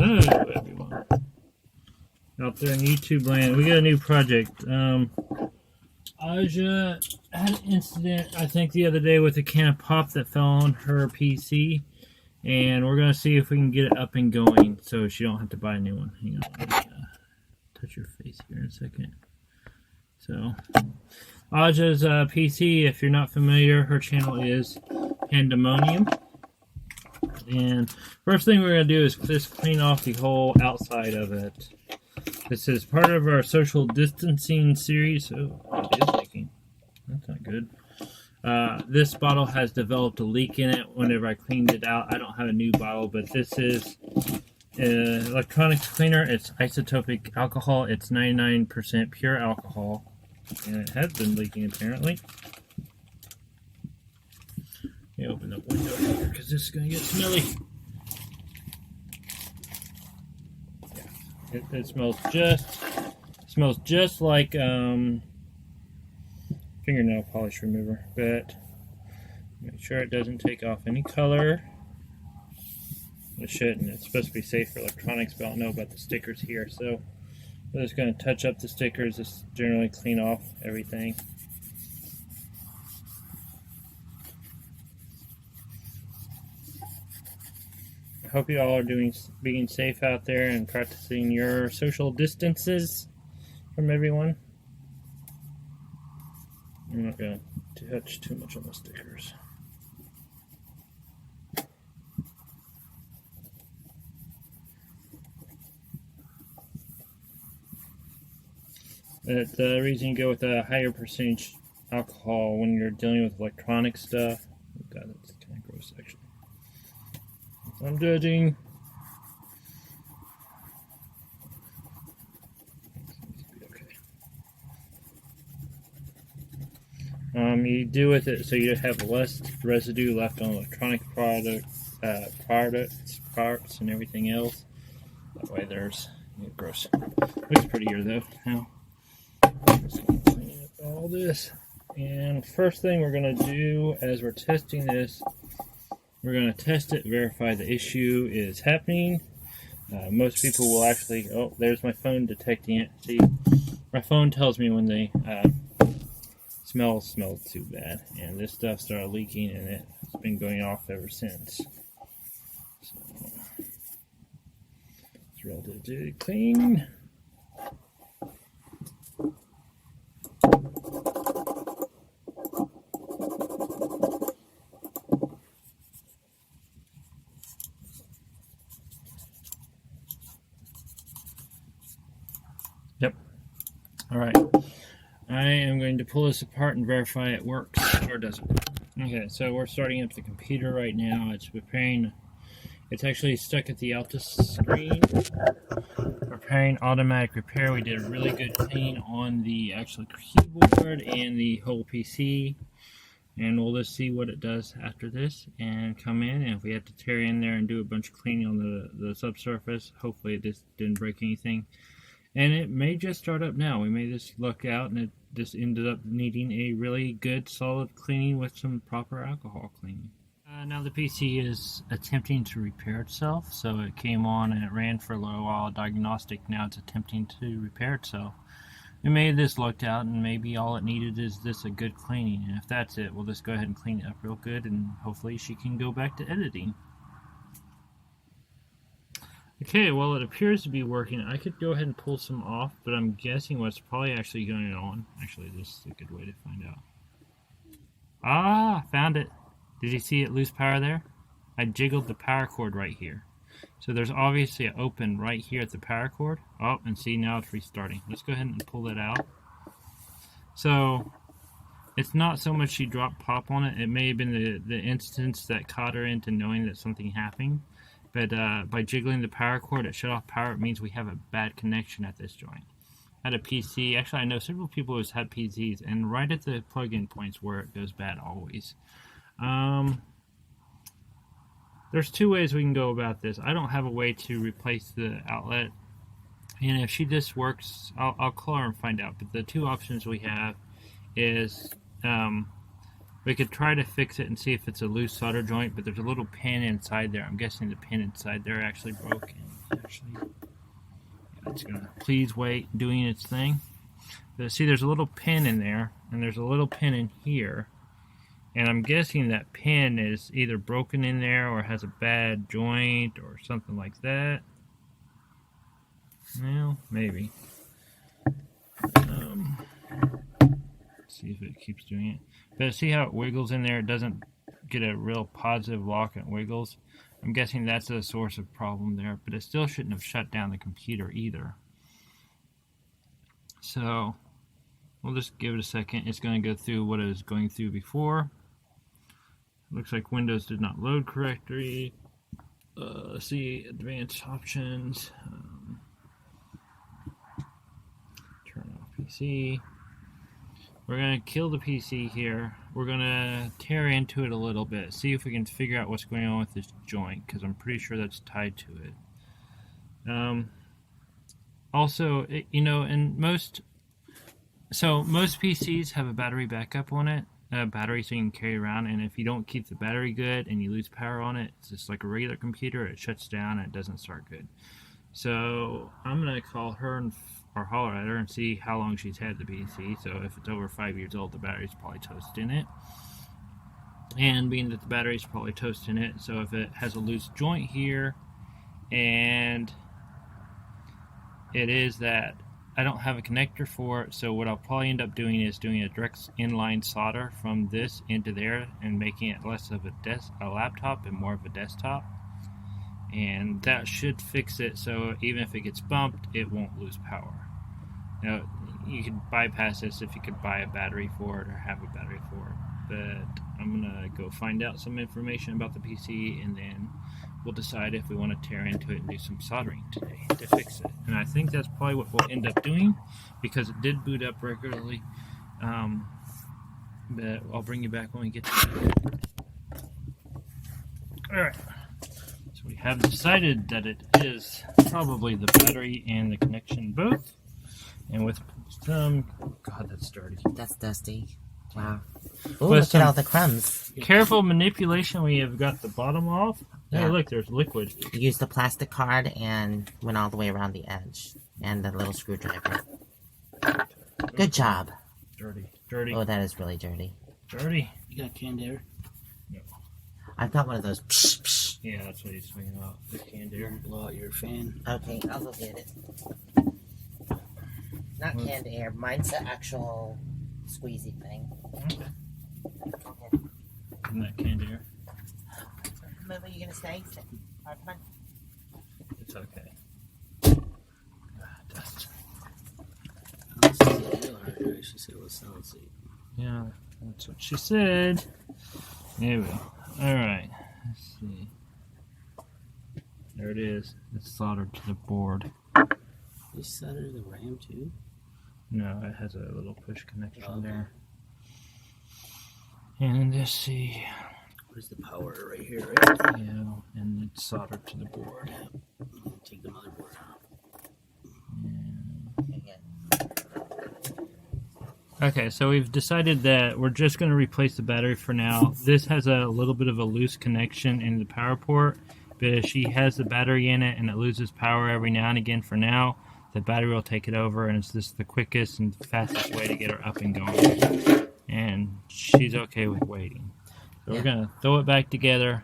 Hello, everyone. Out there in YouTube land, we got a new project. Ausia had an incident, I think, the other day with a can of pop that fell on her PC. And we're going to see if we can get it up and going so she don't have to buy a new one. Hang on, let me touch your face here in a second. So, Ausia's PC, if you're not familiar, her channel is Panda Monium. And first thing we're going to do is just clean off the whole outside of it. This is part of our social distancing series. Oh, it is leaking. That's not good. This bottle has developed a leak in it whenever I cleaned it out. I don't have a new bottle, but this is electronics cleaner. It's isotopic alcohol. It's 99% pure alcohol. And it has been leaking apparently. Let me open the window here because this is going to get smelly. Yeah, it smells just like fingernail polish remover, but make sure it doesn't take off any color. It shouldn't. It's supposed to be safe for electronics, but I don't know about the stickers here, so we're just going to touch up the stickers, just generally clean off everything. I hope you all are being safe out there and practicing your social distances from everyone. I'm not going to touch too much on the stickers. But the reason you go with a higher percentage alcohol when you're dealing with electronic stuff. Oh God, that's kind of gross actually. I'm judging. You do with it so you have less residue left on electronic parts and everything else. That way there's gross. Looks prettier though now. Just gonna clean up all this. And first thing we're gonna do as we're testing this, we're gonna test it, verify the issue is happening. Most people will actually, oh, there's my phone detecting it. See, my phone tells me when they smells too bad, and this stuff started leaking and it's been going off ever since. So it's relatively clean. Yep. All right. I am going to pull this apart and verify it works or doesn't. Okay, so we're starting up the computer right now. It's preparing. It's actually stuck at the Alta screen. Preparing automatic repair. We did a really good clean on the actual keyboard and the whole PC. And we'll just see what it does after this and come in. And if we have to tear in there and do a bunch of cleaning on the subsurface, hopefully it just didn't break anything. And it may just start up now. We may just luck out and it just ended up needing a really good solid cleaning with some proper alcohol cleaning. Now the PC is attempting to repair itself. So it came on and it ran for a little while, diagnostic. Now it's attempting to repair itself. We may have this lucked out and maybe all it needed is this a good cleaning. And if that's it, we'll just go ahead and clean it up real good and hopefully she can go back to editing. Okay, well it appears to be working. I could go ahead and pull some off, but I'm guessing what's probably actually going on. Actually, this is a good way to find out. Ah, found it. Did you see it lose power there? I jiggled the power cord right here. So there's obviously an open right here at the power cord. Oh, and see now it's restarting. Let's go ahead and pull that out. So it's not so much she dropped pop on it. It may have been the instance that caught her into knowing that something happened. But by jiggling the power cord, it shut off power. It means we have a bad connection at this joint. I had a PC. Actually, I know several people who's had PCs, and right at the plug-in points where it goes bad always. There's two ways we can go about this. I don't have a way to replace the outlet. And if she just works, I'll call her and find out. But the two options we have is we could try to fix it and see if it's a loose solder joint, but there's a little pin inside there. I'm guessing the pin inside there actually broke. actually. Yeah, it's gonna please wait, doing its thing. But see, there's a little pin in there, and there's a little pin in here. And I'm guessing that pin is either broken in there or has a bad joint or something like that. Well, maybe. See if it keeps doing it. But see how it wiggles in there? It doesn't get a real positive lock and it wiggles. I'm guessing that's a source of problem there, but it still shouldn't have shut down the computer either. So we'll just give it a second. It's going to go through what it was going through before. Looks like Windows did not load correctly. Let's see, advanced options. Turn off PC. We're going to kill the PC here. We're going to tear into it a little bit. See if we can figure out what's going on with this joint, because I'm pretty sure that's tied to it. Also, you know, in most PCs have a battery backup on it. A battery so you can carry around, and if you don't keep the battery good and you lose power on it, it's just like a regular computer. It shuts down and it doesn't start good. So I'm going to call her or holler at her and see how long she's had the PC. So if it's over 5 years old, the battery's probably toast in it. And being that the battery's probably toast in it, so if it has a loose joint here, and it is that I don't have a connector for it, so what I'll probably end up doing is doing a direct inline solder from this into there and making it less of a laptop and more of a desktop. And that should fix it, so even if it gets bumped, it won't lose power. Now, you could bypass this if you could buy a battery for it or have a battery for it. But I'm going to go find out some information about the PC, and then we'll decide if we want to tear into it and do some soldering today to fix it. And I think that's probably what we'll end up doing, because it did boot up regularly. But I'll bring you back when we get to that. Alright. So we have decided that it is probably the battery and the connection both. And with some... Oh God, that's dirty. That's dusty. Wow. Ooh, look at all the crumbs. Careful manipulation, we have got the bottom off. Yeah. Hey, look, there's liquid. Use the plastic card and went all the way around the edge. And the little screwdriver. Good job. Dirty. Dirty. Oh, that is really dirty. Dirty. You got canned air? No. I've got one of those. Psh, psh. Yeah, that's what he's swinging out. The canned air. Blow out your fan. Okay, I'll go get it. Not canned air. Mine's the actual squeezy thing. Okay. Isn't that canned air? Where are you going to stay? Come on. It's okay. Dust. This is a real hard drive. She said it was solid state. Yeah, that's what she said. There we go. Alright. Let's see. There it is. It's soldered to the board. You soldered the RAM too? No, it has a little push connection there. Okay. And let's see. Where's the power? Right here, right? Yeah, and it's soldered to the board. Take the motherboard out. Okay, so we've decided that we're just going to replace the battery for now. This has a little bit of a loose connection in the power port, but if she has the battery in it and it loses power every now and again for now, the battery will take it over, and it's just the quickest and fastest way to get her up and going. And she's okay with waiting. So we're going to throw it back together,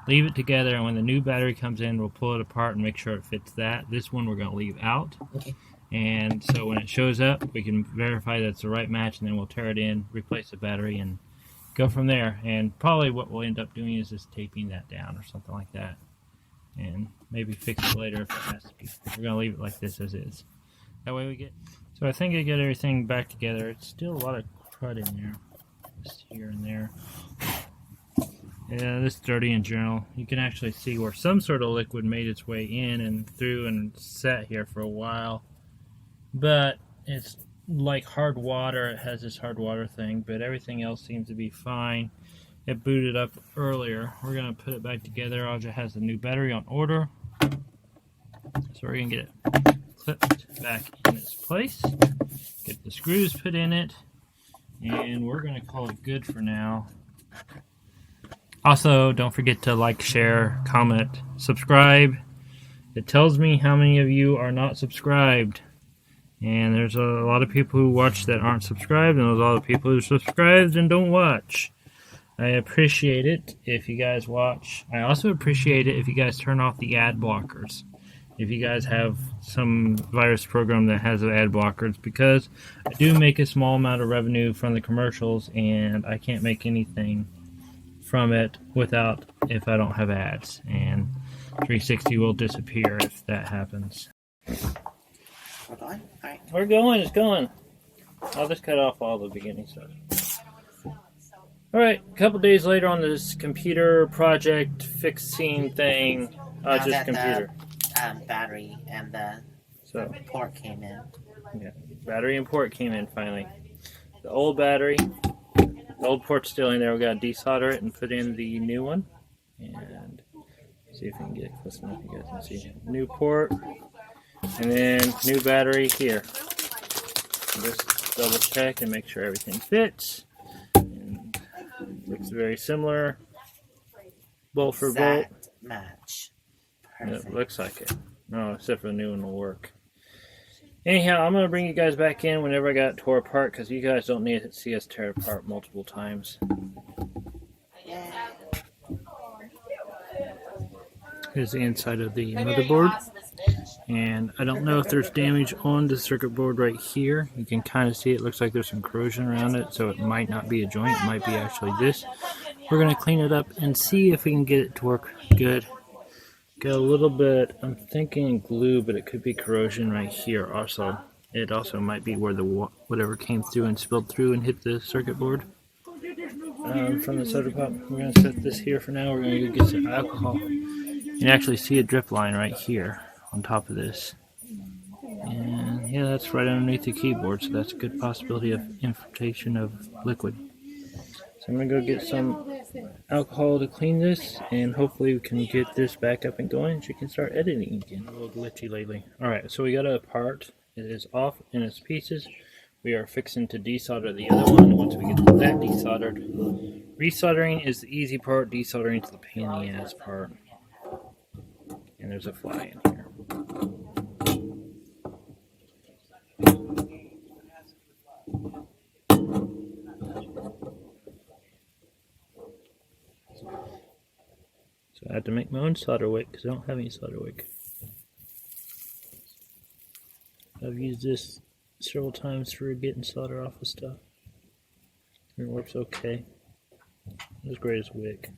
leave it together, and when the new battery comes in, we'll pull it apart and make sure it fits that. This one we're going to leave out. Okay. And so when it shows up, we can verify that it's the right match, and then we'll tear it in, replace the battery, and go from there. And probably what we'll end up doing is just taping that down or something like that. And maybe fix it later if it has to be. We're going to leave it like this as is. That way we get... So I think I got everything back together. It's still a lot of crud in there. Just here and there. Yeah, this is dirty in general. You can actually see where some sort of liquid made its way in and through and sat here for a while. But it's like hard water. It has this hard water thing, but everything else seems to be fine. It booted up earlier. We're going to put it back together. Ausia has a new battery on order. So we're going to get it clipped back in its place. Get the screws put in it. And we're going to call it good for now. Also, don't forget to like, share, comment, subscribe. it tells me how many of you are not subscribed. And there's a lot of people who watch that aren't subscribed, and there's a lot of people who are subscribed and don't watch. I appreciate it if you guys watch. I also appreciate it if you guys turn off the ad blockers. If you guys have some virus program that has ad blockers, because I do make a small amount of revenue from the commercials, and I can't make anything from it if I don't have ads, and 360 will disappear if that happens. We're going? Alright. We're going, it's going. I'll just cut off all the beginning stuff. Alright, a couple days later on this computer project fixing thing, just computer. The battery and the port came in. Yeah, battery and port came in finally. The old battery, the old port's still in there. We gotta desolder it and put in the new one. And see if we can get close enough you guys can see. New port, and then new battery here. Just double check and make sure everything fits. And looks very similar. Bolt for bolt. Match. It looks like it. No, except for the new one will work. Anyhow, I'm going to bring you guys back in whenever I got it tore apart, because you guys don't need to see us tear it apart multiple times. Here's the inside of the motherboard. And I don't know if there's damage on the circuit board right here. You can kind of see it looks like there's some corrosion around it, so it might not be a joint. It might be actually this. We're going to clean it up and see if we can get it to work good. Got a little bit, I'm thinking glue, but it could be corrosion right here also. It also might be where the whatever came through and spilled through and hit the circuit board from the soda pop. We're going to set this here for now. We're going to go get some alcohol. You can actually see a drip line right here on top of this. And yeah, that's right underneath the keyboard, so that's a good possibility of infiltration of liquid. So I'm going to go get some alcohol to clean this, and hopefully we can get this back up and going so you can start editing again. A little glitchy lately. Alright, so we got a part. It is off in its pieces. We are fixing to desolder the other one. Once we get that desoldered, resoldering is the easy part, desoldering is the pain in the ass part. And there's a fly in here. So I had to make my own solder wick because I don't have any solder wick. I've used this several times for getting solder off of stuff. It works okay. Not as great as wick.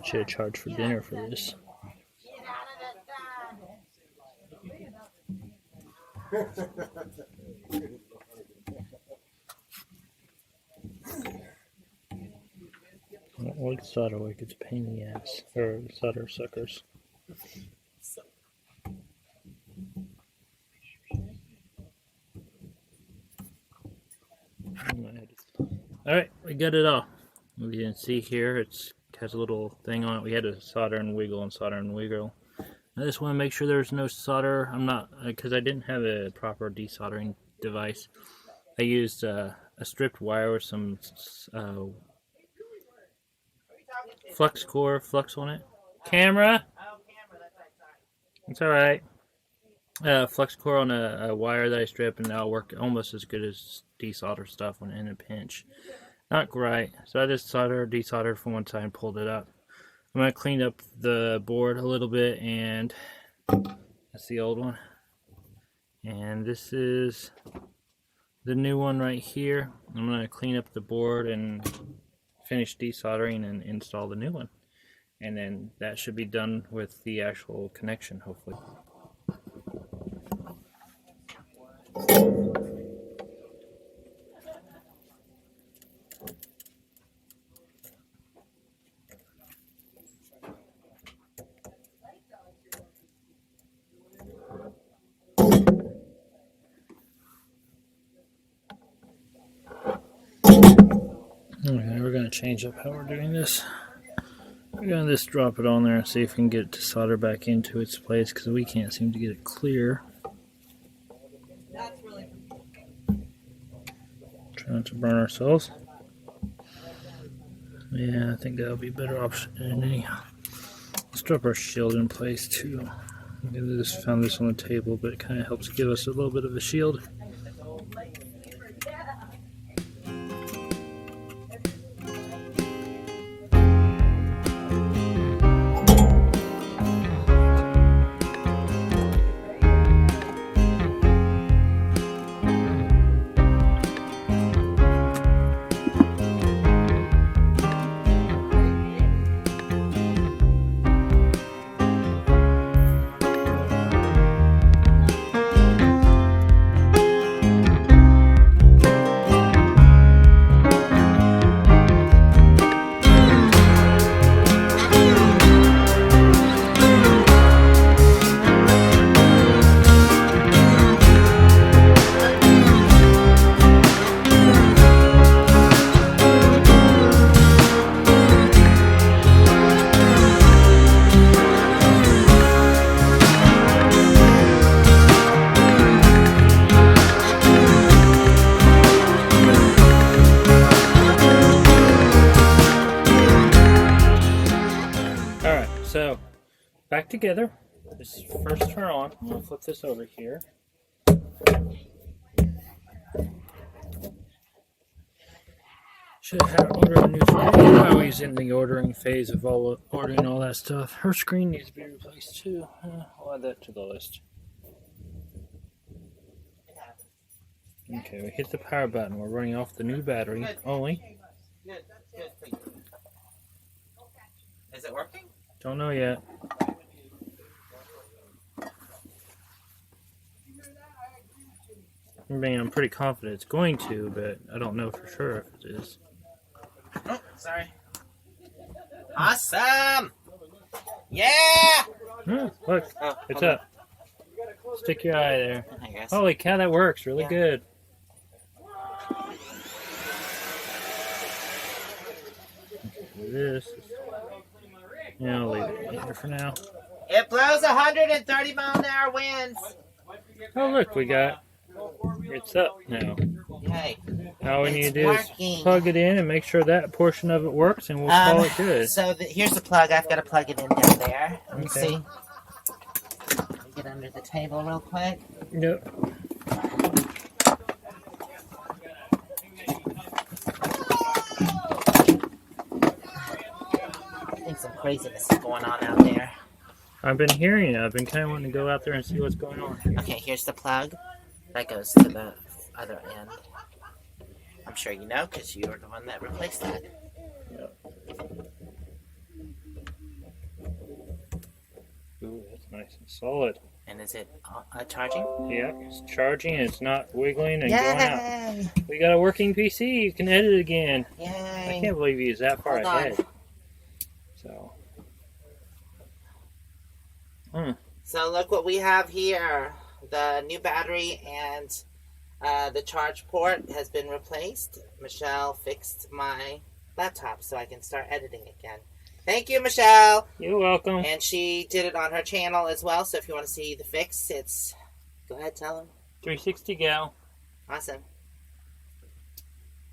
Should have charged for dinner for this. I don't like solder wick, it's a pain in the ass. Or solder suckers. Alright, we got it all. You can see here, it has a little thing on it. We had to solder and wiggle and solder and wiggle. I just want to make sure there's no solder. I'm not, because I didn't have a proper desoldering device. I used a stripped wire with some flux on it. Camera! It's alright. Flux core on a wire that I strip, and that'll work almost as good as desolder stuff when in a pinch. Not great. So I just desoldered from one side and pulled it up. I'm going to clean up the board a little bit, and that's the old one. And this is the new one right here. I'm going to clean up the board and finish desoldering and install the new one. And then that should be done with the actual connection, hopefully. Okay, we're going to change up how we're doing this. We're going to just drop it on there and see if we can get it to solder back into its place, because we can't seem to get it clear. Try not to burn ourselves. Yeah, I think that'll be a better option. Anyhow, let's drop our shield in place too. I just found this on the table, but it kind of helps give us a little bit of a shield. So, back together. This first turn on. I'm going to flip this over here. Should have had to order a new screen. I was in the ordering phase of ordering all that stuff. Her screen needs to be replaced too. I'll add that to the list. Okay, we hit the power button. We're running off the new battery only. Good. Is it working? Don't know yet. I mean, I'm pretty confident it's going to, but I don't know for sure if it is. Oh, sorry. Awesome! Yeah! Look, it's up. Stick your eye there. I guess. Holy cow, that works really good. This is... Yeah, I'll leave it here for now. It blows 130 mile an hour winds. Oh, look, we got... It's up now. Yay. All we need to do is plug it in and make sure that portion of it works, and we'll call it good. So here's the plug. I've got to plug it in down there. Let me see. Let me get under the table real quick. Yep. I think some craziness is going on out there. I've been hearing it. I've been kind of wanting to go out there and see what's going on. Okay, here's the plug. That goes to the other end. I'm sure you know because you were the one that replaced that. Yep. Ooh, that's nice and solid. And is it charging? Yep, it's charging. It's not wiggling and Yay! going out. We got a working PC. You can edit again. Yay! I can't believe he's that far ahead. So. So look what we have here. The new battery and the charge port has been replaced. Michelle fixed my laptop so I can start editing again. Thank you, Michelle. You're welcome. And she did it on her channel as well. So if you want to see the fix, it's... Go ahead, tell them. 360 gal. Awesome.